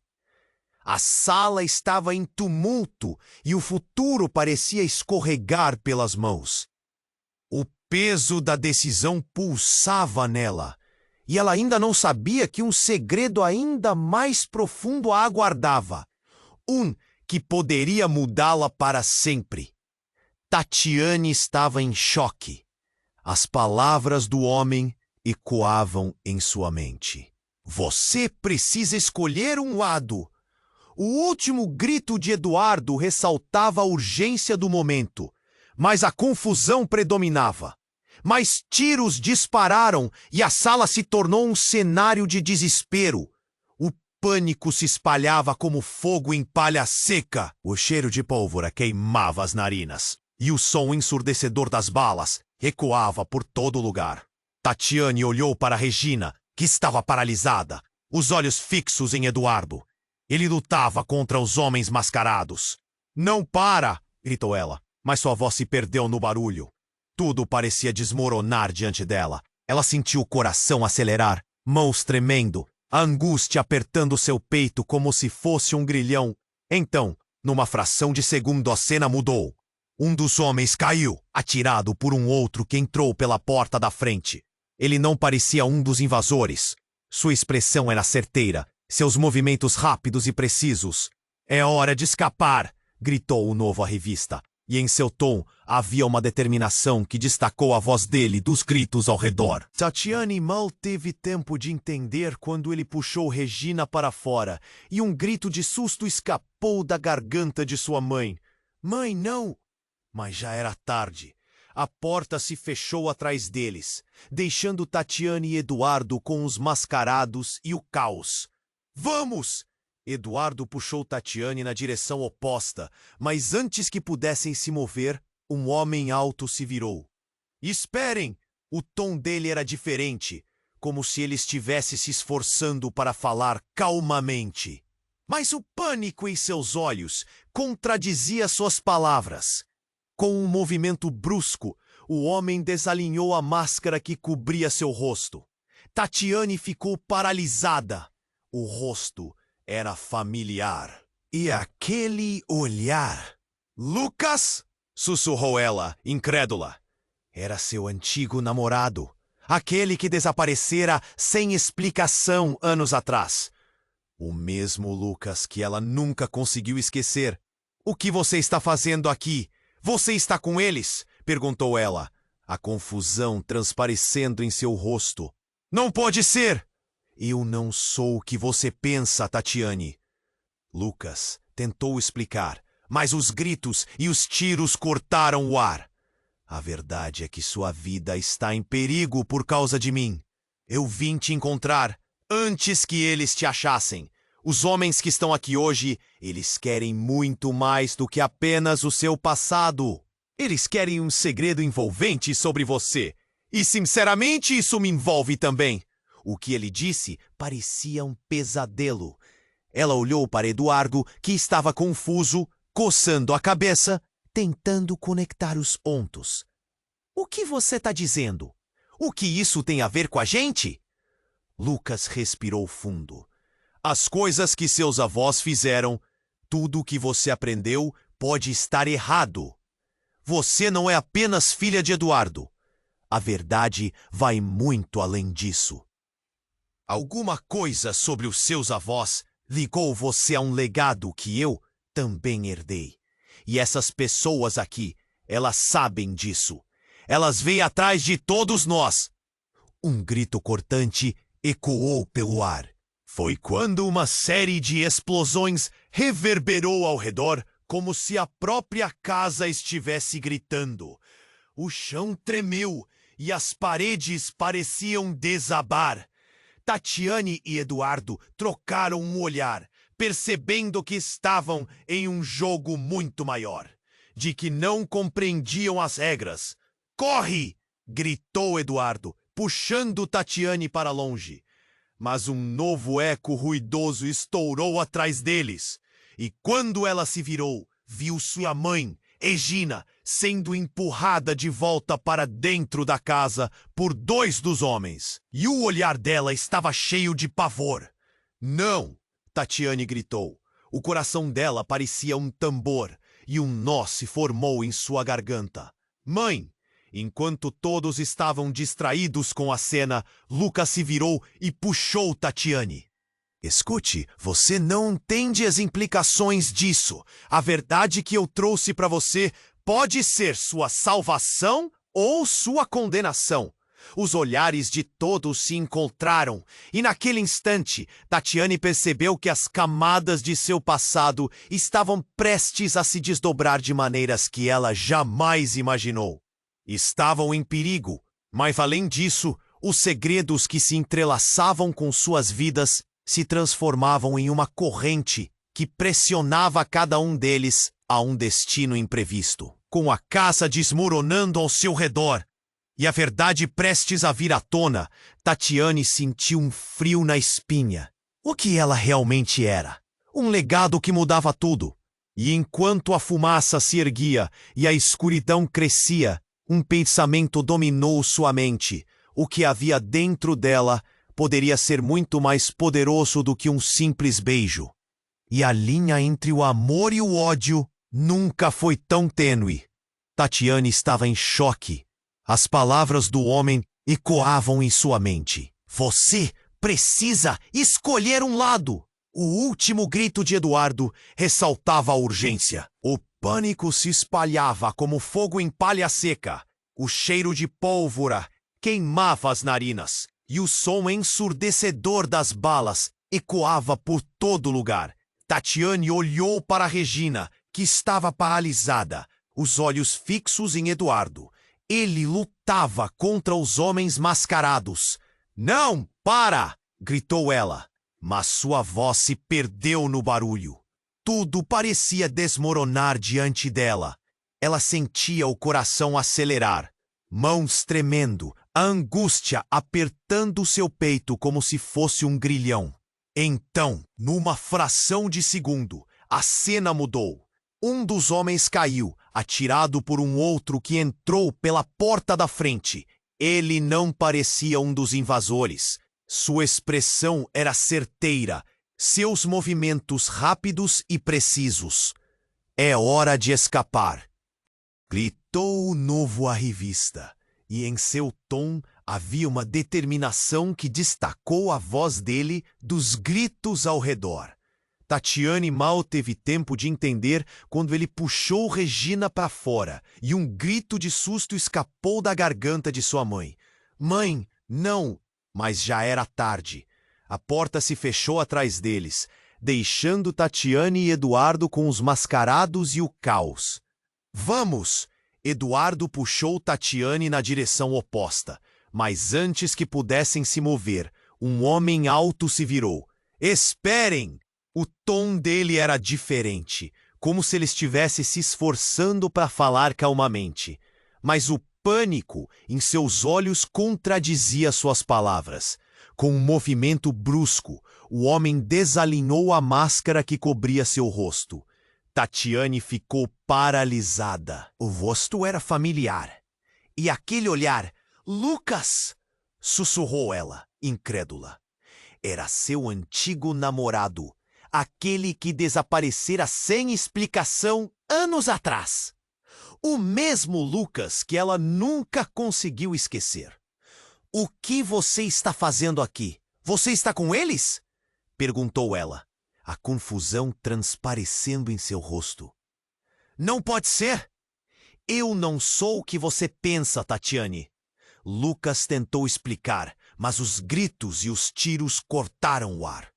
A sala estava em tumulto e o futuro parecia escorregar pelas mãos. O peso da decisão pulsava nela. E ela ainda não sabia que um segredo ainda mais profundo a aguardava. Um que poderia mudá-la para sempre. Tatiane estava em choque. As palavras do homem ecoavam em sua mente. "Você precisa escolher um lado." O último grito de Eduardo ressaltava a urgência do momento, mas a confusão predominava. Mais tiros dispararam e a sala se tornou um cenário de desespero. O pânico se espalhava como fogo em palha seca. O cheiro de pólvora queimava as narinas e o som ensurdecedor das balas ecoava por todo lugar. Tatiane olhou para Regina, que estava paralisada, os olhos fixos em Eduardo. Ele lutava contra os homens mascarados. "Não para!" gritou ela, mas sua voz se perdeu no barulho. Tudo parecia desmoronar diante dela. Ela sentiu o coração acelerar, mãos tremendo, a angústia apertando seu peito como se fosse um grilhão. Então, numa fração de segundo, a cena mudou. Um dos homens caiu, atirado por um outro que entrou pela porta da frente. Ele não parecia um dos invasores. Sua expressão era certeira, seus movimentos rápidos e precisos. "É hora de escapar!" gritou o novo à revista. E em seu tom havia uma determinação que destacou a voz dele dos gritos ao redor. Tatiane mal teve tempo de entender quando ele puxou Regina para fora e um grito de susto escapou da garganta de sua mãe. "Mãe, não!" Mas já era tarde. A porta se fechou atrás deles, deixando Tatiane e Eduardo com os mascarados e o caos. "Vamos!" Eduardo puxou Tatiane na direção oposta, mas antes que pudessem se mover, um homem alto se virou. "Esperem!" O tom dele era diferente, como se ele estivesse se esforçando para falar calmamente. Mas o pânico em seus olhos contradizia suas palavras. Com um movimento brusco, o homem desalinhou a máscara que cobria seu rosto. Tatiane ficou paralisada. O rosto era familiar. E aquele olhar... "Lucas!" sussurrou ela, incrédula. Era seu antigo namorado. Aquele que desaparecera sem explicação anos atrás. O mesmo Lucas que ela nunca conseguiu esquecer. "O que você está fazendo aqui? Você está com eles?" perguntou ela, a confusão transparecendo em seu rosto. "Não pode ser!" "Eu não sou o que você pensa, Tatiane." Lucas tentou explicar, mas os gritos e os tiros cortaram o ar. "A verdade é que sua vida está em perigo por causa de mim." Eu vim te encontrar antes que eles te achassem. Os homens que estão aqui hoje, eles querem muito mais do que apenas o seu passado. Eles querem um segredo envolvente sobre você. E, sinceramente, isso me envolve também. O que ele disse parecia um pesadelo. Ela olhou para Eduardo, que estava confuso, coçando a cabeça, tentando conectar os pontos. O que você está dizendo? O que isso tem a ver com a gente? Lucas respirou fundo. As coisas que seus avós fizeram, tudo o que você aprendeu pode estar errado. Você não é apenas filha de Eduardo. A verdade vai muito além disso. Alguma coisa sobre os seus avós ligou você a um legado que eu também herdei. E essas pessoas aqui, elas sabem disso. Elas vêm atrás de todos nós. Um grito cortante ecoou pelo ar. Foi quando uma série de explosões reverberou ao redor, como se a própria casa estivesse gritando. O chão tremeu e as paredes pareciam desabar. Tatiane e Eduardo trocaram um olhar, percebendo que estavam em um jogo muito maior, de que não compreendiam as regras. Corre! Gritou Eduardo, puxando Tatiane para longe. Mas um novo eco ruidoso estourou atrás deles. E quando ela se virou, viu sua mãe, Egina, sendo empurrada de volta para dentro da casa por 2 dos homens. E o olhar dela estava cheio de pavor. Não! Tatiane gritou. O coração dela parecia um tambor e um nó se formou em sua garganta. Mãe! Enquanto todos estavam distraídos com a cena, Lucas se virou e puxou Tatiane. Escute, você não entende as implicações disso. A verdade que eu trouxe para você pode ser sua salvação ou sua condenação. Os olhares de todos se encontraram, e naquele instante, Tatiane percebeu que as camadas de seu passado estavam prestes a se desdobrar de maneiras que ela jamais imaginou. Estavam em perigo, mas além disso, os segredos que se entrelaçavam com suas vidas se transformavam em uma corrente que pressionava cada um deles a um destino imprevisto. Com a casa desmoronando ao seu redor e a verdade prestes a vir à tona, Tatiane sentiu um frio na espinha. O que ela realmente era? Um legado que mudava tudo. E enquanto a fumaça se erguia e a escuridão crescia, um pensamento dominou sua mente. O que havia dentro dela poderia ser muito mais poderoso do que um simples beijo. E a linha entre o amor e o ódio nunca foi tão tênue. Tatiane estava em choque. As palavras do homem ecoavam em sua mente. Você precisa escolher um lado. O último grito de Eduardo ressaltava a urgência. O pânico se espalhava como fogo em palha seca. O cheiro de pólvora queimava as narinas. E o som ensurdecedor das balas ecoava por todo lugar. Tatiane olhou para Regina, que estava paralisada, os olhos fixos em Eduardo. Ele lutava contra os homens mascarados. Não, para! Gritou ela, mas sua voz se perdeu no barulho. Tudo parecia desmoronar diante dela. Ela sentia o coração acelerar, mãos tremendo, a angústia apertando seu peito como se fosse um grilhão. Então, numa fração de segundo, a cena mudou. Um dos homens caiu, atirado por um outro que entrou pela porta da frente. Ele não parecia um dos invasores. Sua expressão era certeira, seus movimentos rápidos e precisos. É hora de escapar, gritou o novo arrivista, e em seu tom havia uma determinação que destacou a voz dele dos gritos ao redor. Tatiane mal teve tempo de entender quando ele puxou Regina para fora e um grito de susto escapou da garganta de sua mãe. Mãe, não! Mas já era tarde. A porta se fechou atrás deles, deixando Tatiane e Eduardo com os mascarados e o caos. Vamos! Eduardo puxou Tatiane na direção oposta, Mas antes que pudessem se mover, um homem alto se virou. Esperem! O tom dele era diferente, como se ele estivesse se esforçando para falar calmamente. Mas o pânico em seus olhos contradizia suas palavras. Com um movimento brusco, o homem desalinhou a máscara que cobria seu rosto. Tatiane ficou paralisada. O rosto era familiar. E aquele olhar, Lucas! Sussurrou ela, incrédula. Era seu antigo namorado, aquele que desaparecera sem explicação anos atrás. O mesmo Lucas que ela nunca conseguiu esquecer. O que você está fazendo aqui? Você está com eles? Perguntou ela, a confusão transparecendo em seu rosto. Não pode ser! Eu não sou o que você pensa, Tatiane. Lucas tentou explicar, mas os gritos e os tiros cortaram o ar.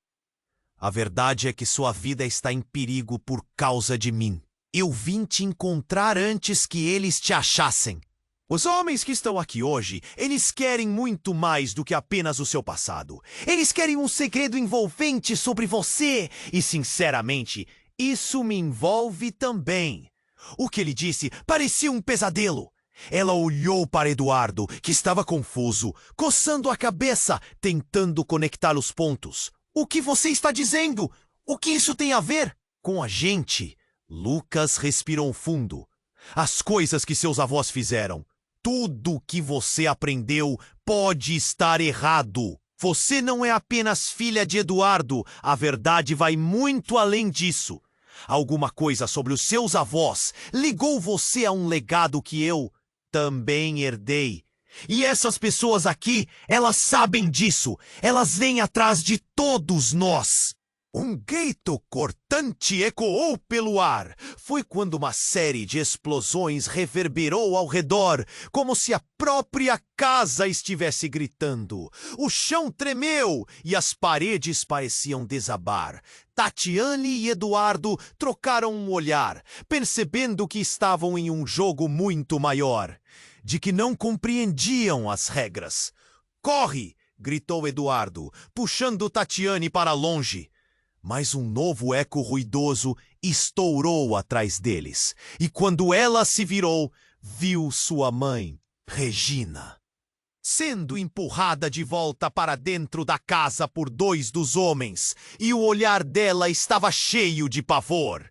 A verdade é que sua vida está em perigo por causa de mim. Eu vim te encontrar antes que eles te achassem. Os homens que estão aqui hoje, eles querem muito mais do que apenas o seu passado. Eles querem um segredo envolvente sobre você. E, sinceramente, isso me envolve também. O que ele disse parecia um pesadelo. Ela olhou para Eduardo, que estava confuso, coçando a cabeça, tentando conectar os pontos. O que você está dizendo? O que isso tem a ver com a gente? Lucas respirou fundo. As coisas que seus avós fizeram. Tudo o que você aprendeu pode estar errado. Você não é apenas filha de Eduardo. A verdade vai muito além disso. Alguma coisa sobre os seus avós ligou você a um legado que eu também herdei. E essas pessoas aqui, elas sabem disso. Elas vêm atrás de todos nós. Um grito cortante ecoou pelo ar. Foi quando uma série de explosões reverberou ao redor, como se a própria casa estivesse gritando. O chão tremeu e as paredes pareciam desabar. Tatiane e Eduardo trocaram um olhar, percebendo que estavam em um jogo muito maior, de que não compreendiam as regras. "Corre!" gritou Eduardo, puxando Tatiane para longe. Mas um novo eco ruidoso estourou atrás deles, e quando ela se virou, viu sua mãe, Regina, sendo empurrada de volta para dentro da casa por dois dos homens, e o olhar dela estava cheio de pavor.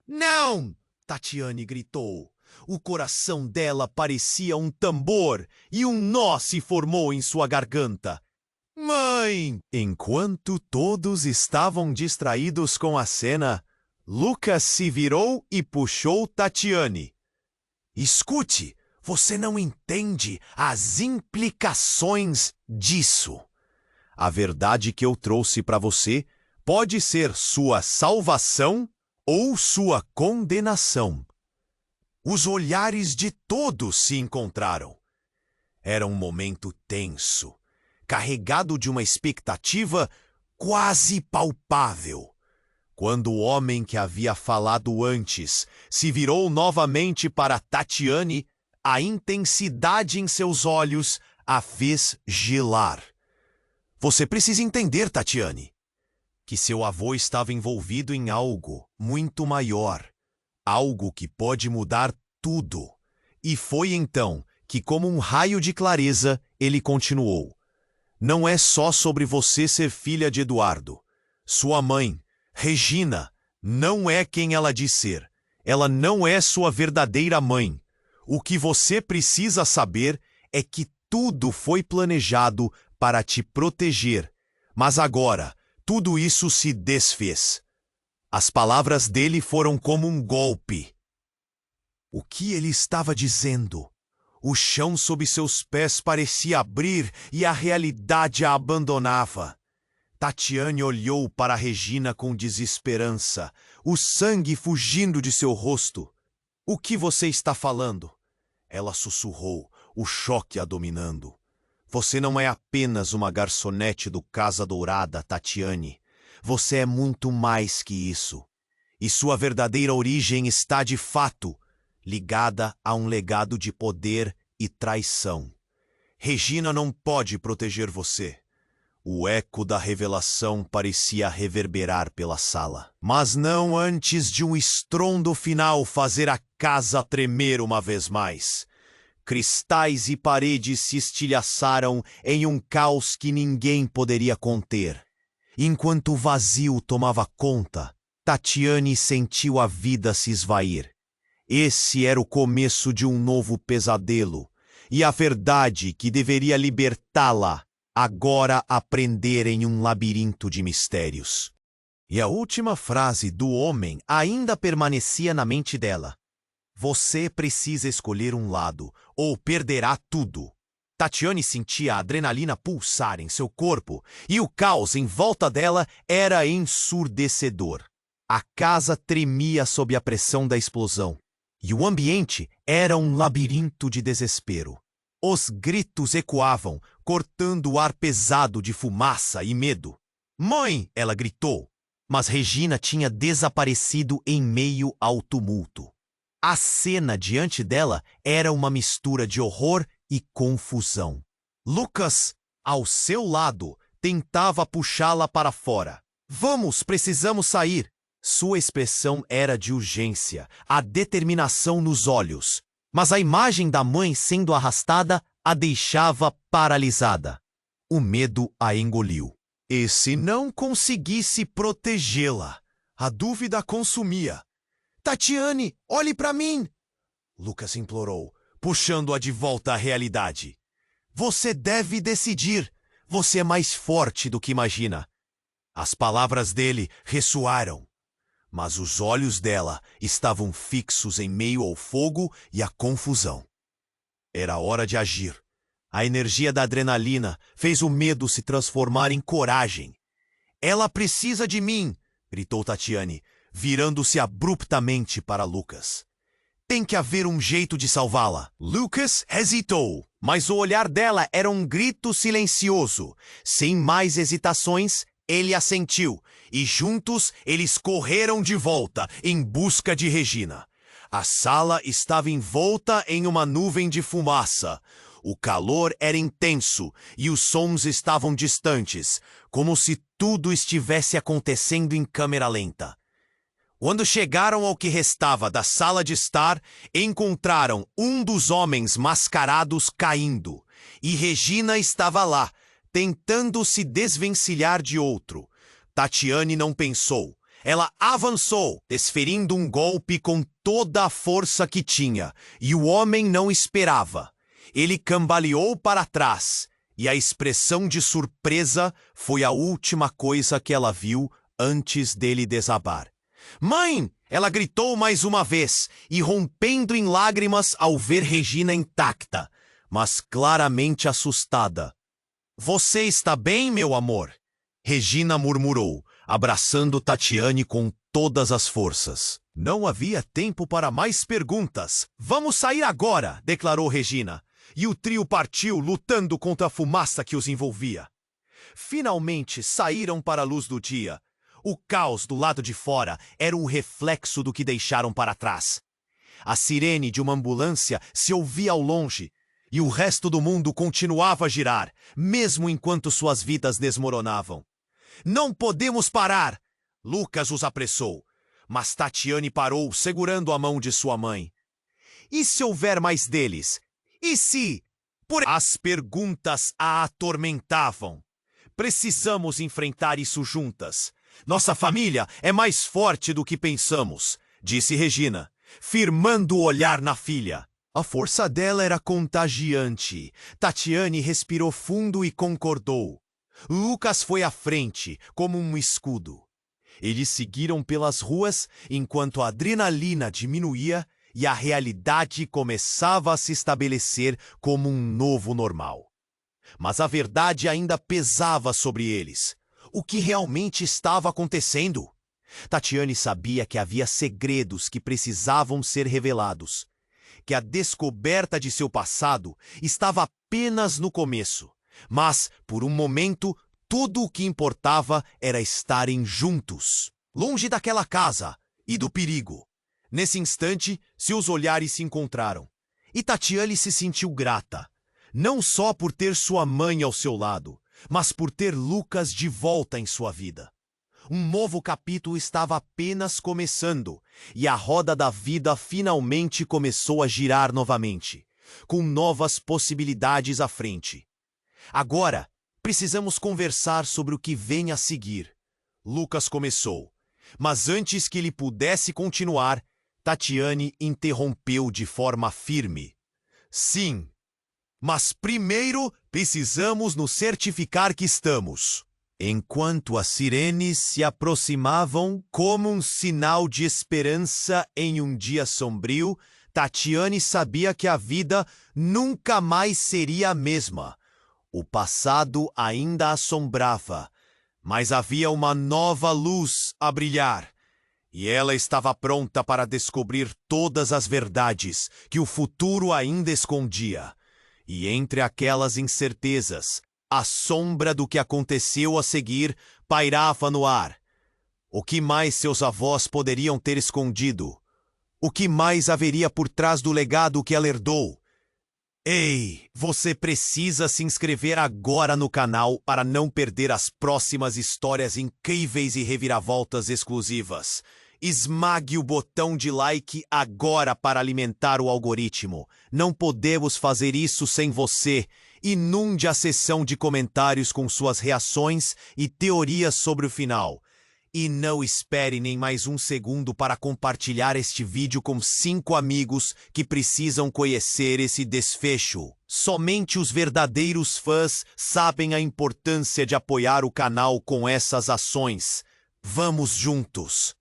"Não!" Tatiane gritou. O coração dela parecia um tambor, e um nó se formou em sua garganta. "Mãe!" Enquanto todos estavam distraídos com a cena, Lucas se virou e puxou Tatiane. "Escute, você não entende as implicações disso. A verdade que eu trouxe para você pode ser sua salvação ou sua condenação." Os olhares de todos se encontraram. Era um momento tenso, carregado de uma expectativa quase palpável. Quando o homem que havia falado antes se virou novamente para Tatiane, a intensidade em seus olhos a fez gelar. "Você precisa entender, Tatiane, que seu avô estava envolvido em algo muito maior, algo que pode mudar tudo." E foi então que, como um raio de clareza, ele continuou. "Não é só sobre você ser filha de Eduardo. Sua mãe, Regina, não é quem ela diz ser. Ela não é sua verdadeira mãe. O que você precisa saber é que tudo foi planejado para te proteger. Mas agora, tudo isso se desfez." As palavras dele foram como um golpe. O que ele estava dizendo? O chão sob seus pés parecia abrir e a realidade a abandonava. Tatiane olhou para Regina com desesperança, o sangue fugindo de seu rosto. "O que você está falando?" Ela sussurrou, o choque a dominando. "Você não é apenas uma garçonete do Casa Dourada, Tatiane. Você é muito mais que isso. E sua verdadeira origem está, de fato, ligada a um legado de poder e traição. Regina não pode proteger você. O eco da revelação parecia reverberar pela sala. Mas não antes de um estrondo final fazer a casa tremer uma vez mais. Cristais e paredes se estilhaçaram em um caos que ninguém poderia conter. Enquanto o vazio tomava conta, Tatiane sentiu a vida se esvair. Esse era o começo de um novo pesadelo, e a verdade que deveria libertá-la agora a prender em um labirinto de mistérios. E a última frase do homem ainda permanecia na mente dela. Você precisa escolher um lado, ou perderá tudo. Tatiane sentia a adrenalina pulsar em seu corpo, e o caos em volta dela era ensurdecedor. A casa tremia sob a pressão da explosão, e o ambiente era um labirinto de desespero. Os gritos ecoavam, cortando o ar pesado de fumaça e medo. "Mãe!" ela gritou, mas Regina tinha desaparecido em meio ao tumulto. A cena diante dela era uma mistura de horror e confusão. Lucas, ao seu lado, tentava puxá-la para fora. "Vamos, precisamos sair!" Sua expressão era de urgência, a determinação nos olhos. Mas a imagem da mãe sendo arrastada a deixava paralisada. O medo a engoliu. E se não conseguisse protegê-la? A dúvida consumia. "Tatiane, olhe para mim!" Lucas implorou, puxando-a de volta à realidade. "Você deve decidir. Você é mais forte do que imagina." As palavras dele ressoaram, mas os olhos dela estavam fixos em meio ao fogo e à confusão. Era hora de agir. A energia da adrenalina fez o medo se transformar em coragem. "Ela precisa de mim!" gritou Tatiane, virando-se abruptamente para Lucas. "Tem que haver um jeito de salvá-la." Lucas hesitou, mas o olhar dela era um grito silencioso. Sem mais hesitações, ele assentiu, e juntos eles correram de volta em busca de Regina. A sala estava envolta em uma nuvem de fumaça. O calor era intenso e os sons estavam distantes, como se tudo estivesse acontecendo em câmera lenta. Quando chegaram ao que restava da sala de estar, encontraram um dos homens mascarados caindo, e Regina estava lá, tentando se desvencilhar de outro. Tatiane não pensou. Ela avançou, desferindo um golpe com toda a força que tinha, e o homem não esperava. Ele cambaleou para trás, e a expressão de surpresa foi a última coisa que ela viu antes dele desabar. "Mãe!" ela gritou mais uma vez, irrompendo em lágrimas ao ver Regina intacta, mas claramente assustada. "Você está bem, meu amor?" Regina murmurou, abraçando Tatiane com todas as forças. Não havia tempo para mais perguntas. "Vamos sair agora!" declarou Regina, e o trio partiu lutando contra a fumaça que os envolvia. Finalmente saíram para a luz do dia. O caos do lado de fora era um reflexo do que deixaram para trás. A sirene de uma ambulância se ouvia ao longe, e o resto do mundo continuava a girar, mesmo enquanto suas vidas desmoronavam. "Não podemos parar!" Lucas os apressou, mas Tatiane parou, segurando a mão de sua mãe. "E se houver mais deles? E se?" As perguntas a atormentavam. "Precisamos enfrentar isso juntas. Nossa família é mais forte do que pensamos", disse Regina, firmando o olhar na filha. A força dela era contagiante. Tatiane respirou fundo e concordou. Lucas foi à frente, como um escudo. Eles seguiram pelas ruas enquanto a adrenalina diminuía e a realidade começava a se estabelecer como um novo normal. Mas a verdade ainda pesava sobre eles. O que realmente estava acontecendo? Tatiane sabia que havia segredos que precisavam ser revelados, que a descoberta de seu passado estava apenas no começo. Mas, por um momento, tudo o que importava era estarem juntos, longe daquela casa e do perigo. Nesse instante, seus olhares se encontraram, e Tatiane se sentiu grata. Não só por ter sua mãe ao seu lado, mas por ter Lucas de volta em sua vida. Um novo capítulo estava apenas começando, e a roda da vida finalmente começou a girar novamente, com novas possibilidades à frente. Agora, precisamos conversar sobre o que vem a seguir. Lucas começou, mas antes que ele pudesse continuar, Tatiane interrompeu de forma firme. Sim, mas primeiro precisamos nos certificar que estamos. Enquanto as sirenes se aproximavam como um sinal de esperança em um dia sombrio, Tatiane sabia que a vida nunca mais seria a mesma. O passado ainda assombrava, mas havia uma nova luz a brilhar, e ela estava pronta para descobrir todas as verdades que o futuro ainda escondia. E entre aquelas incertezas, a sombra do que aconteceu a seguir pairava no ar. O que mais seus avós poderiam ter escondido? O que mais haveria por trás do legado que ela herdou? Ei, você precisa se inscrever agora no canal para não perder as próximas histórias incríveis e reviravoltas exclusivas. Esmague o botão de like agora para alimentar o algoritmo. Não podemos fazer isso sem você. Inunde a seção de comentários com suas reações e teorias sobre o final. E não espere nem mais um segundo para compartilhar este vídeo com 5 amigos que precisam conhecer esse desfecho. Somente os verdadeiros fãs sabem a importância de apoiar o canal com essas ações. Vamos juntos!